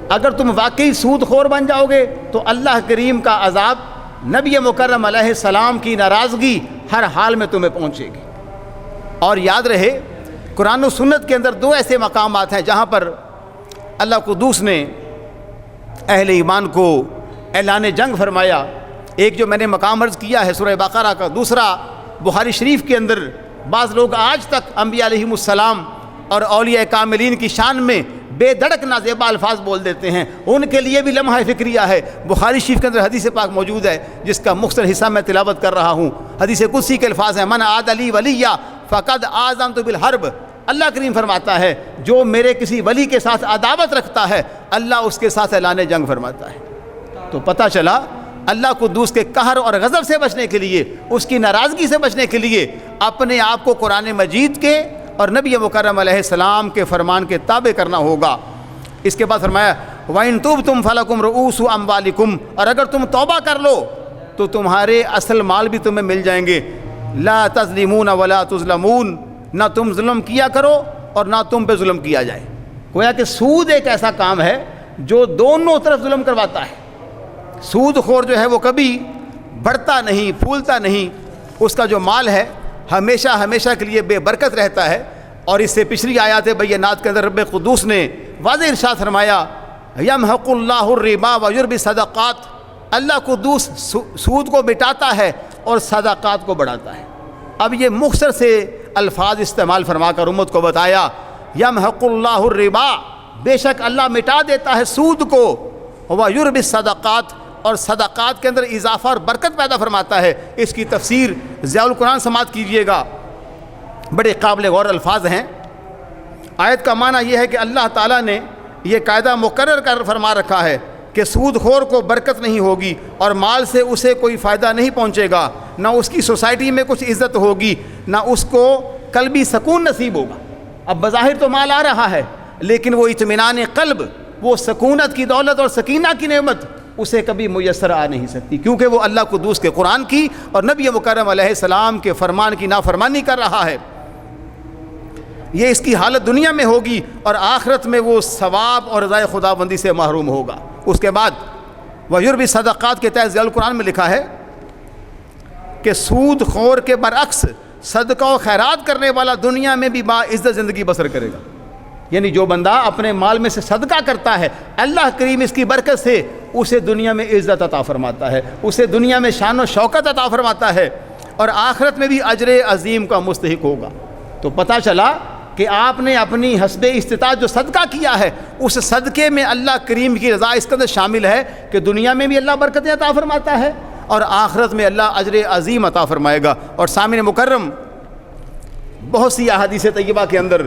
اگر تم واقعی سود خور بن جاؤ گے تو اللہ کریم کا عذاب، نبی مکرم علیہ السلام کی ناراضگی ہر حال میں تمہیں پہنچے گی۔ اور یاد رہے قرآن و سنت کے اندر دو ایسے مقامات ہیں جہاں پر اللہ قدوس نے اہل ایمان کو اعلان جنگ فرمایا۔ ایک جو میں نے مقام عرض کیا ہے سورہ بقرہ کا، دوسرا بخاری شریف کے اندر بعض لوگ آج تک انبیاء علیہم السلام اور اولیاء کاملین کی شان میں بے دڑک نازیبا الفاظ بول دیتے ہیں، ان کے لیے بھی لمحہ فکریہ ہے۔ بخاری شریف کے اندر حدیث پاک موجود ہے جس کا مختصر حصہ میں تلاوت کر رہا ہوں۔ حدیث قدسی کے الفاظ ہیں، من عاد لی ولیہ فقد آذنت بالحرب۔ اللہ کریم فرماتا ہے جو میرے کسی ولی کے ساتھ عداوت رکھتا ہے اللہ اس کے ساتھ اعلان جنگ فرماتا ہے۔ تو پتہ چلا اللہ قدوس کے قہر اور غضب سے بچنے کے لیے، اس کی ناراضگی سے بچنے کے لیے اپنے آپ کو قرآن مجید کے اور نبی مکرم علیہ السلام کے فرمان کے تابع کرنا ہوگا۔ اس کے بعد فرمایا وَإِن تُوبْتُمْ فَلَكُمْ رُؤُوسُ أَمْوَالِكُمْ، اور اگر تم توبہ کر لو تو تمہارے اصل مال بھی تمہیں مل جائیں گے۔ لَا تَظْلِمُونَ وَلَا تُظْلَمُونَ، نہ تم ظلم کیا کرو اور نہ تم پہ ظلم کیا جائے۔ گویا کہ سود ایک ایسا کام ہے جو دونوں طرف ظلم کرواتا ہے۔ سود خور جو ہے وہ کبھی بڑھتا نہیں، پھولتا نہیں، اس کا جو مال ہے ہمیشہ ہمیشہ کے لیے بے برکت رہتا ہے۔ اور اس سے پچھلی آیات بینات کے اندر رب قدوس نے واضح ارشاد فرمایا یمحق اللہ الربا ویربی الصدقات، اللہ قدوس سود کو مٹاتا ہے اور صدقات کو بڑھاتا ہے۔ اب یہ مختصر سے الفاظ استعمال فرما کر امت کو بتایا یمحق اللہ الربا، بے شک اللہ مٹا دیتا ہے سود کو، ویربی الصدقات، اور صدقات کے اندر اضافہ اور برکت پیدا فرماتا ہے۔ اس کی تفسیر ضیاء القرآن سماعت کیجئے گا، بڑے قابل غور الفاظ ہیں۔ آیت کا معنی یہ ہے کہ اللہ تعالیٰ نے یہ قاعدہ مقرر کر فرما رکھا ہے کہ سود خور کو برکت نہیں ہوگی اور مال سے اسے کوئی فائدہ نہیں پہنچے گا، نہ اس کی سوسائٹی میں کچھ عزت ہوگی، نہ اس کو قلبی سکون نصیب ہوگا۔ اب بظاہر تو مال آ رہا ہے لیکن وہ اطمینان قلب، وہ سکونت کی دولت اور سکینہ کی نعمت اسے کبھی میسر آ نہیں سکتی، کیونکہ وہ اللہ قدوس کے قرآن کی اور نبی مکرم علیہ السلام کے فرمان کی نافرمانی کر رہا ہے۔ یہ اس کی حالت دنیا میں ہوگی اور آخرت میں وہ ثواب اور رضائے خداوندی سے محروم ہوگا۔ اس کے بعد وَيُرْبِي صدقات کے تحت ضیاء القرآن میں لکھا ہے کہ سود خور کے برعکس صدقہ و خیرات کرنے والا دنیا میں بھی باعزت زندگی بسر کرے گا۔ یعنی جو بندہ اپنے مال میں سے صدقہ کرتا ہے اللہ کریم اس کی برکت سے اسے دنیا میں عزت عطا فرماتا ہے، اسے دنیا میں شان و شوکت عطا فرماتا ہے اور آخرت میں بھی اجر عظیم کا مستحق ہوگا۔ تو پتہ چلا کہ آپ نے اپنی حسب استطاعت جو صدقہ کیا ہے اس صدقے میں اللہ کریم کی رضا اس قدر شامل ہے کہ دنیا میں بھی اللہ برکتیں عطا فرماتا ہے اور آخرت میں اللہ اجر عظیم عطا فرمائے گا۔ اور سامعین مکرم، بہت سی احادیث طیبہ کے اندر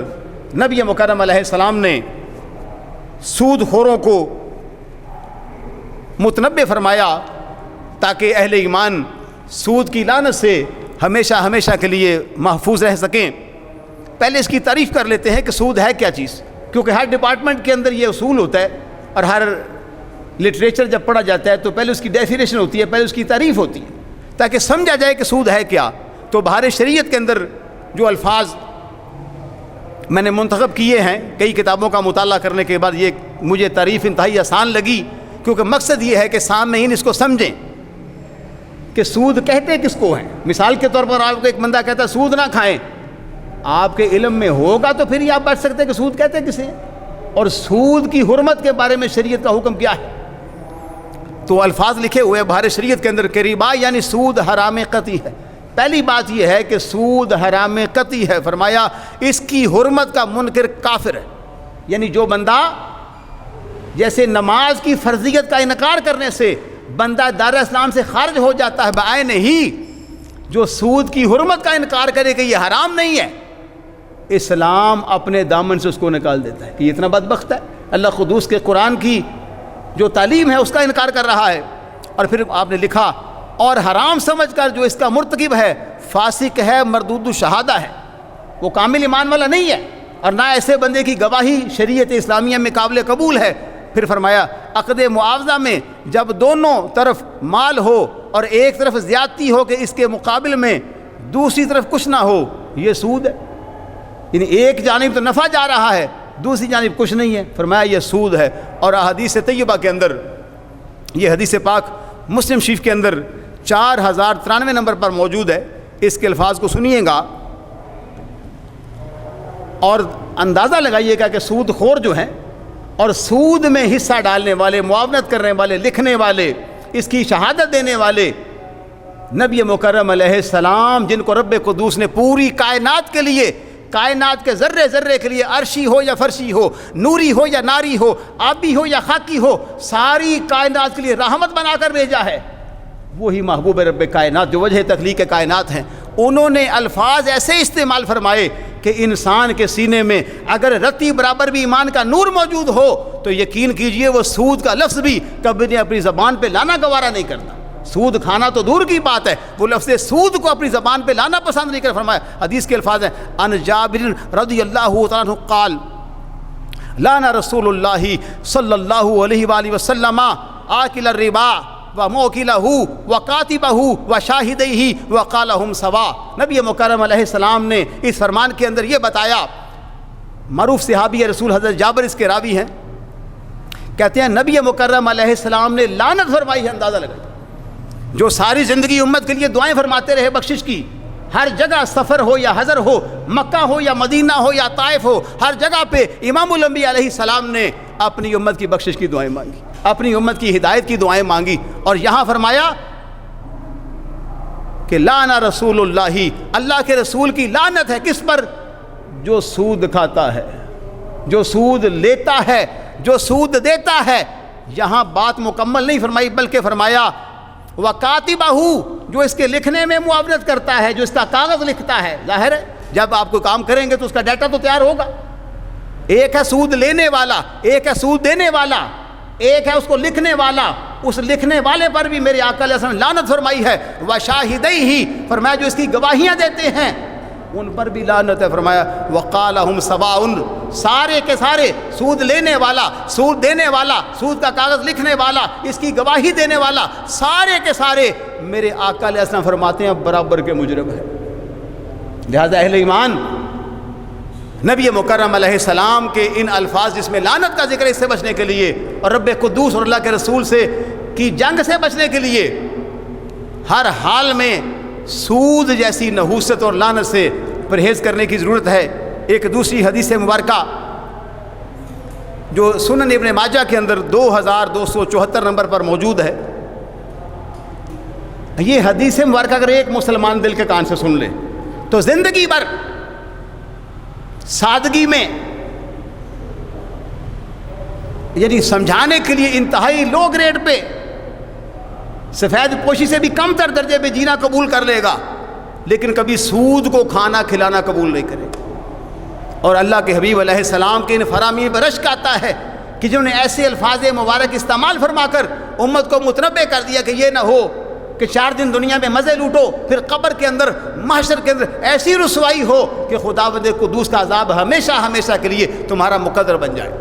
نبی مکرم علیہ السلام نے سود خوروں کو متنبہ فرمایا تاکہ اہل ایمان سود کی لعنت سے ہمیشہ ہمیشہ کے لیے محفوظ رہ سکیں۔ پہلے اس کی تعریف کر لیتے ہیں کہ سود ہے کیا چیز، کیونکہ ہر ڈپارٹمنٹ کے اندر یہ اصول ہوتا ہے اور ہر لٹریچر جب پڑھا جاتا ہے تو پہلے اس کی ڈیفینیشن ہوتی ہے، پہلے اس کی تعریف ہوتی ہے تاکہ سمجھا جائے کہ سود ہے کیا۔ تو بہار شریعت کے اندر جو الفاظ میں نے منتخب کیے ہیں کئی کتابوں کا مطالعہ کرنے کے بعد، یہ مجھے تعریف انتہائی آسان لگی، کیونکہ مقصد یہ ہے کہ سامعین اس کو سمجھیں کہ سود کہتے کس کو ہیں۔ مثال کے طور پر آپ کو ایک بندہ کہتا ہے سود نہ کھائیں، آپ کے علم میں ہوگا تو پھر یہ آپ بچ سکتے ہیں کہ سود کہتے کسے ہیں اور سود کی حرمت کے بارے میں شریعت کا حکم کیا ہے۔ تو الفاظ لکھے ہوئے بہار شریعت کے اندر کہ ربا یعنی سود حرام قطعی ہے۔ پہلی بات یہ ہے کہ سود حرام قطعی ہے، فرمایا اس کی حرمت کا منکر کافر ہے۔ یعنی جو بندہ جیسے نماز کی فرضیت کا انکار کرنے سے بندہ دار اسلام سے خارج ہو جاتا ہے، بعین ہی جو سود کی حرمت کا انکار کرے کہ یہ حرام نہیں ہے، اسلام اپنے دامن سے اس کو نکال دیتا ہے کہ یہ اتنا بدبخت ہے، اللہ قدوس کے قرآن کی جو تعلیم ہے اس کا انکار کر رہا ہے۔ اور پھر آپ نے لکھا اور حرام سمجھ کر جو اس کا مرتکب ہے فاسق ہے، مردود الشہادہ ہے، وہ کامل ایمان والا نہیں ہے اور نہ ایسے بندے کی گواہی شریعت اسلامیہ میں قابل قبول ہے۔ پھر فرمایا عقد معاوضہ میں جب دونوں طرف مال ہو اور ایک طرف زیادتی ہو کہ اس کے مقابل میں دوسری طرف کچھ نہ ہو، یہ سود ہے۔ یعنی ایک جانب تو نفع جا رہا ہے دوسری جانب کچھ نہیں ہے، فرمایا یہ سود ہے۔ اور احادیث طیبہ کے اندر، یہ حدیث پاک مسلم شریف کے اندر 4093 نمبر پر موجود ہے، اس کے الفاظ کو سنیے گا اور اندازہ لگائیے گا کہ سود خور جو ہیں اور سود میں حصہ ڈالنے والے، معاونت کرنے والے، لکھنے والے، اس کی شہادت دینے والے نبی مکرم علیہ السلام، جن کو رب قدوس نے پوری کائنات کے لیے، کائنات کے ذرے ذرے کے لیے، عرشی ہو یا فرشی ہو، نوری ہو یا ناری ہو، آبی ہو یا خاکی ہو، ساری کائنات کے لیے رحمت بنا کر بھیجا ہے، وہی محبوب رب کائنات جو وجہ تخلیق کائنات ہیں، انہوں نے الفاظ ایسے استعمال فرمائے کہ انسان کے سینے میں اگر رتی برابر بھی ایمان کا نور موجود ہو تو یقین کیجئے وہ سود کا لفظ بھی کبھی اپنی زبان پہ لانا گوارا نہیں کرتا۔ سود کھانا تو دور کی بات ہے، وہ لفظ سود کو اپنی زبان پہ لانا پسند نہیں کر فرمایا۔ حدیث کے الفاظ ہیں، ان جابر رضی اللہ تعالیٰ عنہ قال لعن رسول اللہ صلی اللہ علیہ وآلہ وسلم آکل الربا وموکلہ وکاتبہ وشاہدیہ وقالہم سوا۔ نبی مکرم علیہ السلام نے اس فرمان کے اندر یہ بتایا، معروف صحابی رسول حضرت جابر اس کے راوی ہیں، کہتے ہیں نبی مکرم علیہ السلام نے لعنت فرمائی ہے، اندازہ لگائی، جو ساری زندگی امت کے لیے دعائیں فرماتے رہے بخشش کی، ہر جگہ سفر ہو یا حضر ہو، مکہ ہو یا مدینہ ہو یا طائف ہو، ہر جگہ پہ امام الانبیاء علیہ السلام نے اپنی امت کی بخشش کی دعائیں مانگی، اپنی امت کی ہدایت کی دعائیں مانگی، اور یہاں فرمایا کہ لعن رسول اللہ، اللہ کے رسول کی لعنت ہے کس پر؟ جو سود کھاتا ہے، جو سود لیتا ہے، جو سود دیتا ہے۔ یہاں بات مکمل نہیں فرمائی بلکہ فرمایا وکاتبہ، جو اس کے لکھنے میں معاونت کرتا ہے، جو اس کا کاغذ لکھتا ہے۔ ظاہر ہے جب آپ کو کام کریں گے تو اس کا ڈیٹا تو تیار ہوگا۔ ایک ہے سود لینے والا، ایک ہے سود دینے والا، ایک ہے اس کو لکھنے والا، اس لکھنے والے پر بھی میرے آقا علیہ السلام لعنت فرمائی ہے۔ وشاہدیہ، فرمایا جو اس کی گواہیاں دیتے ہیں ان پر بھی لعنت ہے، فرمایا وقالہم سواء، سارے کے سارے، سود لینے والا، سود دینے والا، سود کا کاغذ لکھنے والا، اس کی گواہی دینے والا، سارے کے سارے میرے آقا علیہ السلام فرماتے ہیں برابر کے مجرم ہیں۔ لہذا اہل ایمان نبی مکرم علیہ السلام کے ان الفاظ جس میں لعنت کا ذکر ہے، اس سے بچنے کے لیے اور رب قدوس اور اللہ کے رسول سے کی جنگ سے بچنے کے لیے ہر حال میں سود جیسی نحوست اور لعنت سے پرہیز کرنے کی ضرورت ہے۔ ایک دوسری حدیث مبارکہ جو سنن ابن ماجہ کے اندر 2274 نمبر پر موجود ہے، یہ حدیث مبارکہ اگر ایک مسلمان دل کے کان سے سن لے تو زندگی بھر سادگی میں، یعنی سمجھانے کے لیے انتہائی لو گریڈ پہ، سفید پوشی سے بھی کم تر درجے پہ جینا قبول کر لے گا، لیکن کبھی سود کو کھانا کھلانا قبول نہیں کرے گا۔ اور اللہ کے حبیب علیہ السلام کے ان فرامین پر رشک آتا ہے کہ جنہوں نے ایسے الفاظ مبارک استعمال فرما کر امت کو متنبع کر دیا کہ یہ نہ ہو کہ 4 دن دنیا میں مزے لوٹو، پھر قبر کے اندر، محشر کے اندر ایسی رسوائی ہو کہ خداوند قدوس کا عذاب ہمیشہ ہمیشہ کے لیے تمہارا مقدر بن جائے۔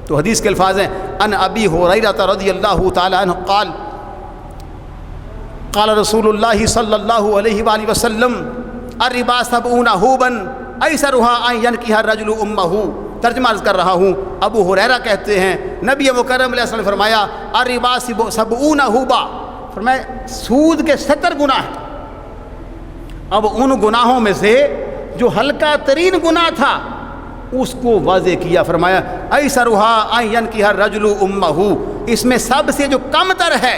تو حدیث کے الفاظ ہیں، ان ابی ہریرہ رضی اللہ تعالی عنہ قال قال رسول اللہ صلی اللہ علیہ وآلہ وسلم الربا 70 حوبا ایسرها ان ينكح الرجل امه۔ ترجمہ عرض کر رہا ہوں، ابو ہریرہ کہتے ہیں نبی مکرم علیہ السلام نے فرمایا الربا 70 حوبا، فرمایا سود کے 70 گناہ ہیں۔ اب ان گناہوں میں سے جو ہلکا ترین گناہ تھا اس کو واضح کیا، فرمایا ایسرها ان ينكح الرجل امه، اس میں سب سے جو کم تر ہے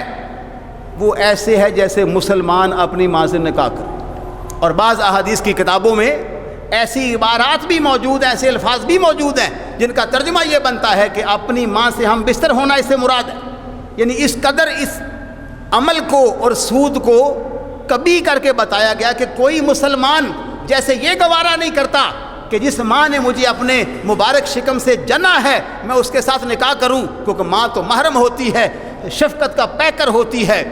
وہ ایسے ہے جیسے مسلمان اپنی ماں سے نکاح کرے۔ اور بعض احادیث کی کتابوں میں ایسی عبارات بھی موجود ہیں، ایسے الفاظ بھی موجود ہیں جن کا ترجمہ یہ بنتا ہے کہ اپنی ماں سے ہم بستر ہونا اس سے مراد ہے۔ یعنی اس قدر اس عمل کو اور سود کو کبھی کر کے بتایا گیا کہ کوئی مسلمان جیسے یہ گوارا نہیں کرتا کہ جس ماں نے مجھے اپنے مبارک شکم سے جنا ہے میں اس کے ساتھ نکاح کروں، کیونکہ ماں تو محرم ہوتی ہے، شفقت کا پیکر ہوتی ہے۔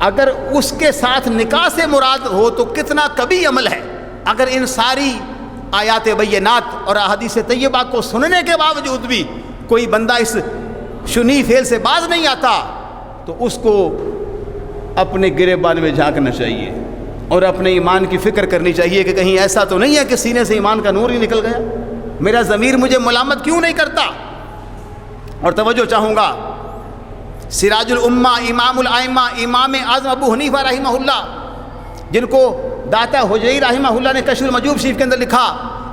اگر اس کے ساتھ نکاح سے مراد ہو تو کتنا کبھی عمل ہے۔ اگر ان ساری آیات بینات اور احادیث طیبہ کو سننے کے باوجود بھی کوئی بندہ اس شنی فعل سے باز نہیں آتا تو اس کو اپنے گریبان میں جھانکنا چاہیے اور اپنے ایمان کی فکر کرنی چاہیے کہ کہیں ایسا تو نہیں ہے کہ سینے سے ایمان کا نور ہی نکل گیا۔ میرا ضمیر مجھے ملامت کیوں نہیں کرتا؟ اور توجہ چاہوں گا، سراج الامہ، امام الائمہ، امام اعظم ابو حنیفہ رحمہ اللہ، جن کو داتا حجوی رحمہ اللہ نے کشف المجوب شریف کے اندر لکھا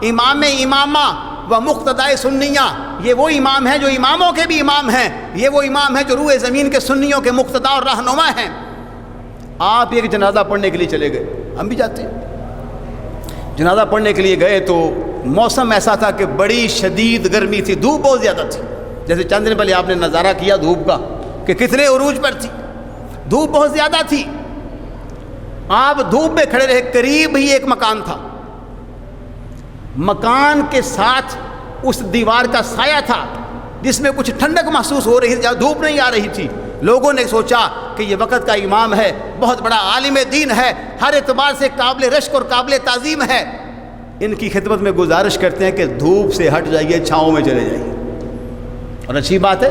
امام امامہ و مقتدائے سنیہ، یہ وہ امام ہیں جو اماموں کے بھی امام ہیں، یہ وہ امام ہیں جو روئے زمین کے سنیوں کے مقتدا اور رہنما ہیں۔ آپ ایک جنازہ پڑھنے کے لیے چلے گئے، ہم بھی جاتے ہیں، جنازہ پڑھنے کے لیے گئے تو موسم ایسا تھا کہ بڑی شدید گرمی تھی، دھوپ بہت زیادہ تھی، جیسے چند دن پہلے آپ نے نظارہ کیا دھوپ کا کہ کتنے عروج پر تھی، دھوپ بہت زیادہ تھی۔ آپ دھوپ میں کھڑے رہے، قریب ہی ایک مکان تھا، مکان کے ساتھ اس دیوار کا سایہ تھا جس میں کچھ ٹھنڈک محسوس ہو رہی تھی، جہاں دھوپ نہیں آ رہی تھی۔ لوگوں نے سوچا کہ یہ وقت کا امام ہے، بہت بڑا عالم دین ہے، ہر اعتبار سے قابل رشک اور قابل تعظیم ہے، ان کی خدمت میں گزارش کرتے ہیں کہ دھوپ سے ہٹ جائیے، چھاؤں میں چلے جائیے۔ اور اچھی بات ہے،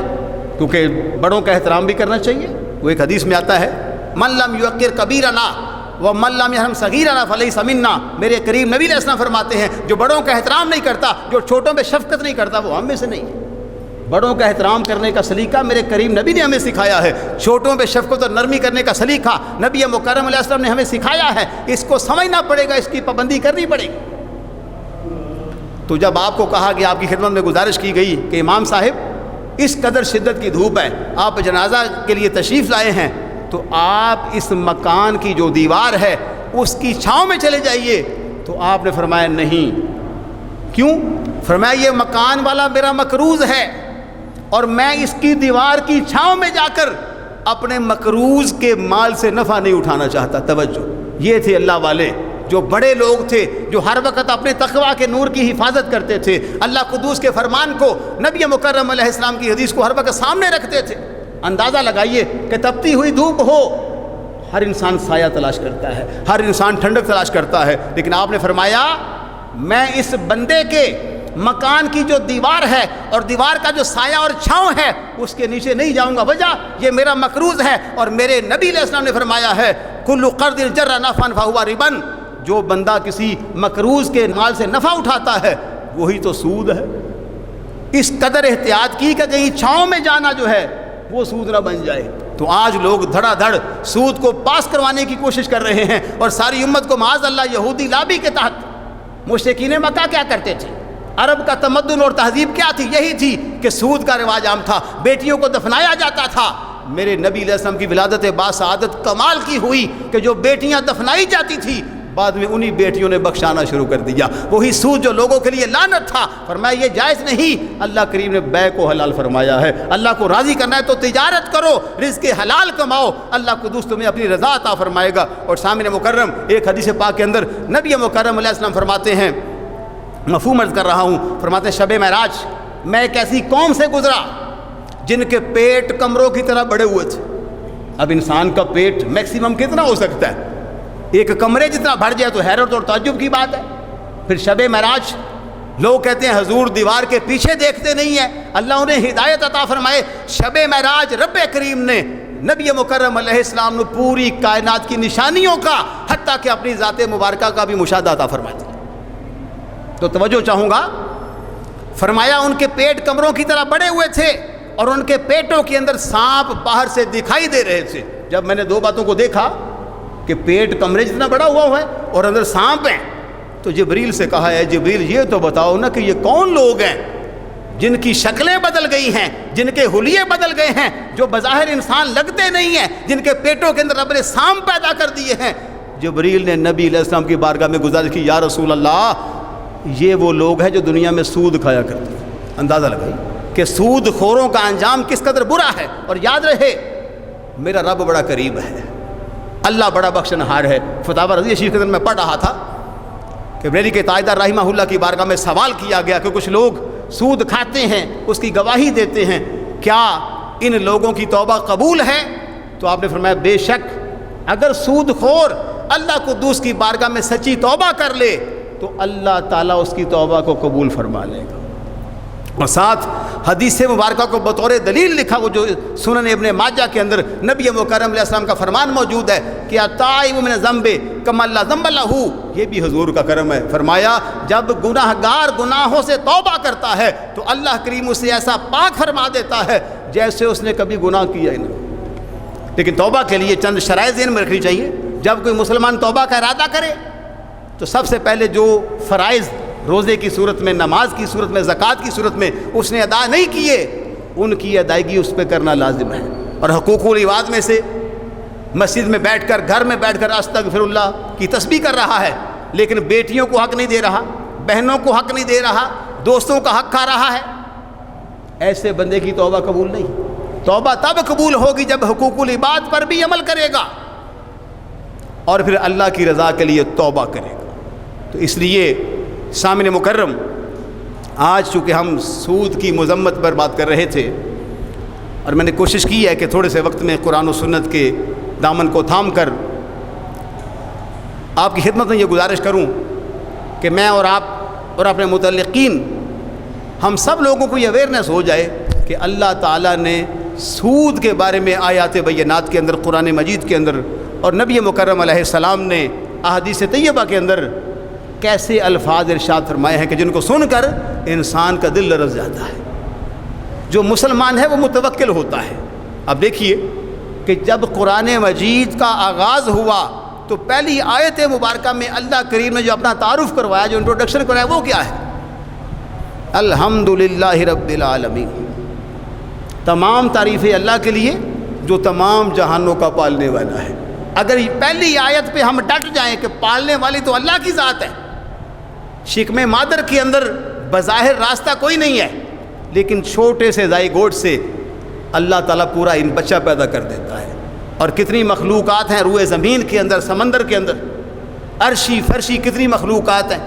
کیونکہ بڑوں کا احترام بھی کرنا چاہیے۔ وہ ایک حدیث میں آتا ہے من لم یوقر کبیرنا ومن لم یرحم صغیرنا فلیس منا، میرے کریم نبی علیہ السلام فرماتے ہیں جو بڑوں کا احترام نہیں کرتا، جو چھوٹوں پہ شفقت نہیں کرتا، وہ ہم میں سے نہیں ہے۔ بڑوں کا احترام کرنے کا سلیقہ میرے کریم نبی نے ہمیں سکھایا ہے، چھوٹوں پہ شفقت اور نرمی کرنے کا سلیقہ نبی مکرم علیہ السلام نے ہمیں سکھایا ہے، اس کو سمجھنا پڑے گا، اس کی پابندی کرنی پڑے گی۔ تو جب آپ کو کہا کہ آپ کی خدمت میں گزارش کی گئی کہ امام صاحب اس قدر شدت کی دھوپ ہے، آپ جنازہ کے لیے تشریف لائے ہیں، تو آپ اس مکان کی جو دیوار ہے اس کی چھاؤں میں چلے جائیے، تو آپ نے فرمایا نہیں۔ کیوں؟ فرمایا یہ مکان والا میرا مقروض ہے اور میں اس کی دیوار کی چھاؤں میں جا کر اپنے مقروض کے مال سے نفع نہیں اٹھانا چاہتا۔ توجہ، یہ تھے اللہ والے، جو بڑے لوگ تھے، جو ہر وقت اپنے تقویٰ کے نور کی حفاظت کرتے تھے، اللہ قدوس کے فرمان کو، نبی مکرم علیہ السلام کی حدیث کو ہر وقت سامنے رکھتے تھے۔ اندازہ لگائیے کہ تپتی ہوئی دھوپ ہو، ہر انسان سایہ تلاش کرتا ہے، ہر انسان ٹھنڈک تلاش کرتا ہے، لیکن آپ نے فرمایا میں اس بندے کے مکان کی جو دیوار ہے اور دیوار کا جو سایہ اور چھاؤں ہے اس کے نیچے نہیں جاؤں گا، وجہ یہ میرا مقروض ہے، اور میرے نبی علیہ السلام نے فرمایا ہے کل قرض جر نفعا فہو ربا، جو بندہ کسی مقروض کے مال سے نفع اٹھاتا ہے وہی تو سود ہے۔ اس قدر احتیاط کی کہ کہیں چھاؤں میں جانا جو ہے وہ سود نہ بن جائے۔ تو آج لوگ دھڑا دھڑ سود کو پاس کروانے کی کوشش کر رہے ہیں، اور ساری امت کو معاذ اللہ یہودی لابی کے تحت۔ مشرکین مکہ کیا کرتے تھے؟ عرب کا تمدن اور تہذیب کیا تھی؟ یہی تھی کہ سود کا رواج عام تھا، بیٹیوں کو دفنایا جاتا تھا۔ میرے نبی علیہ السلام کی ولادت باسعادت کمال کی ہوئی کہ جو بیٹیاں دفنائی جاتی تھی بعد میں انہی بیٹیوں نے بخشانا شروع کر دیا۔ وہی سود جو لوگوں کے لیے لعنت تھا، فرمایا یہ جائز نہیں۔ اللہ کریم نے بیع کو حلال فرمایا ہے۔ اللہ کو راضی کرنا ہے تو تجارت کرو، رزق حلال کماؤ، اللہ قدوس تمہیں اپنی رضا عطا فرمائے گا۔ اور سامنے مکرم ایک حدیث پاک کے اندر نبی مکرم علیہ السلام فرماتے ہیں، مفہوم عرض کر رہا ہوں، فرماتے ہیں شب معراج میں ایک ایسی قوم سے گزرا جن کے پیٹ کمروں کی طرح بڑے ہوئے تھے۔ اب انسان کا پیٹ میکسیمم کتنا ہو سکتا ہے؟ ایک کمرے جتنا بڑھ جائے تو حیرت اور تعجب کی بات ہے۔ پھر شب معراج لوگ کہتے ہیں حضور دیوار کے پیچھے دیکھتے نہیں ہیں، اللہ انہیں ہدایت عطا فرمائے۔ شب معراج رب کریم نے نبی مکرم علیہ السلام نے پوری کائنات کی نشانیوں کا، حتیٰ کہ اپنی ذات مبارکہ کا بھی مشاہدہ عطا فرما دیا۔ تو توجہ چاہوں گا، فرمایا ان کے پیٹ کمروں کی طرح بڑے ہوئے تھے اور ان کے پیٹوں کے اندر سانپ باہر سے دکھائی دے رہے تھے۔ جب میں نے دو باتوں کو دیکھا کہ پیٹ کمرے جتنا بڑا ہوا ہے اور اندر سانپ ہیں، تو جبریل سے کہا ہے جبریل یہ تو بتاؤ نا کہ یہ کون لوگ ہیں جن کی شکلیں بدل گئی ہیں، جن کے حلیے بدل گئے ہیں، جو بظاہر انسان لگتے نہیں ہیں، جن کے پیٹوں کے اندر رب نے سانپ پیدا کر دیے ہیں۔ جبریل نے نبی علیہ السلام کی بارگاہ میں گزارش کی، یا رسول اللہ یہ وہ لوگ ہیں جو دنیا میں سود کھایا کرتے ہیں۔ اندازہ لگائی کہ سود خوروں کا انجام کس قدر برا ہے۔ اور یاد رہے میرا رب بڑا قریب ہے، اللہ بڑا بخشنہار ہے۔ فتاوی رضیہ شریف کے اندر میں پڑھ رہا تھا کہ بریلی کے تاجدار رحمہ اللہ کی بارگاہ میں سوال کیا گیا کہ کچھ لوگ سود کھاتے ہیں، اس کی گواہی دیتے ہیں، کیا ان لوگوں کی توبہ قبول ہے؟ تو آپ نے فرمایا بے شک اگر سود خور اللہ قدوس کی بارگاہ میں سچی توبہ کر لے تو اللہ تعالیٰ اس کی توبہ کو قبول فرما لے گا۔ اور ساتھ حدیث مبارکہ کو بطور دلیل لکھا، وہ جو سنن ابن ماجہ کے اندر نبی مکرم علیہ السلام کا فرمان موجود ہے کہ التائب من الذنب کمن لا ذنب لہ، یہ بھی حضور کا کرم ہے. فرمایا جب گناہ گار گناہوں سے توبہ کرتا ہے تو اللہ کریم اسے ایسا پاک فرما دیتا ہے جیسے اس نے کبھی گناہ کیا ہی نہیں. لیکن توبہ کے لیے چند شرائط ذہن میں رکھنی چاہیے. جب کوئی مسلمان توبہ کا ارادہ کرے تو سب سے پہلے جو فرائض روزے کی صورت میں، نماز کی صورت میں، زکوٰۃ کی صورت میں اس نے ادا نہیں کیے، ان کی ادائیگی اس پہ کرنا لازم ہے. اور حقوق العباد میں سے مسجد میں بیٹھ کر، گھر میں بیٹھ کر استغفر اللہ کی تسبیح کر رہا ہے لیکن بیٹیوں کو حق نہیں دے رہا، بہنوں کو حق نہیں دے رہا، دوستوں کا حق کھا رہا ہے، ایسے بندے کی توبہ قبول نہیں. توبہ تب قبول ہوگی جب حقوق العباد پر بھی عمل کرے گا اور پھر اللہ کی رضا کے لیے توبہ کرے گا. تو اس لیے سامعین مکرم، آج چونکہ ہم سود کی مذمت پر بات کر رہے تھے اور میں نے کوشش کی ہے کہ تھوڑے سے وقت میں قرآن و سنت کے دامن کو تھام کر آپ کی خدمت میں یہ گزارش کروں کہ میں اور آپ اور اپنے متعلقین ہم سب لوگوں کو یہ اویئرنیس ہو جائے کہ اللہ تعالیٰ نے سود کے بارے میں آیات بینات کے اندر، قرآن مجید کے اندر، اور نبی مکرم علیہ السلام نے احادیث طیبہ کے اندر کیسے الفاظ ارشاد فرمائے ہیں کہ جن کو سن کر انسان کا دل لرز جاتا ہے. جو مسلمان ہے وہ متوکل ہوتا ہے. اب دیکھیے کہ جب قرآن مجید کا آغاز ہوا تو پہلی آیت مبارکہ میں اللہ کریم نے جو اپنا تعارف کروایا، جو انٹروڈکشن کروایا، وہ کیا ہے؟ الحمدللہ رب العالمین. تمام تعریفیں اللہ کے لیے جو تمام جہانوں کا پالنے والا ہے. اگر پہلی آیت پہ ہم ڈٹ جائیں کہ پالنے والی تو اللہ کی ذات ہے، شکم مادر کے اندر بظاہر راستہ کوئی نہیں ہے لیکن چھوٹے سے زائگوٹ سے اللہ تعالیٰ پورا ان بچہ پیدا کر دیتا ہے. اور کتنی مخلوقات ہیں روئے زمین کے اندر، سمندر کے اندر، عرشی فرشی، کتنی مخلوقات ہیں.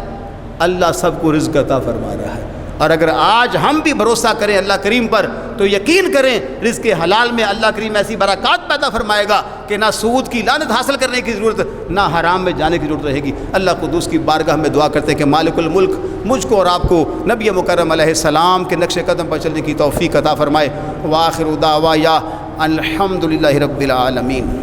اللہ سب کو رزق عطا فرما رہا ہے. اور اگر آج ہم بھی بھروسہ کریں اللہ کریم پر تو یقین کریں رزق حلال میں اللہ کریم ایسی برکات پیدا فرمائے گا کہ نہ سود کی لعنت حاصل کرنے کی ضرورت، نہ حرام میں جانے کی ضرورت رہے گی. اللہ قدوس کی بارگاہ میں دعا کرتے ہیں کہ مالک الملک مجھ کو اور آپ کو نبی مکرم علیہ السلام کے نقش قدم پر چلنے کی توفیق عطا فرمائے. وآخر دعوایا الحمدللہ رب العالمین.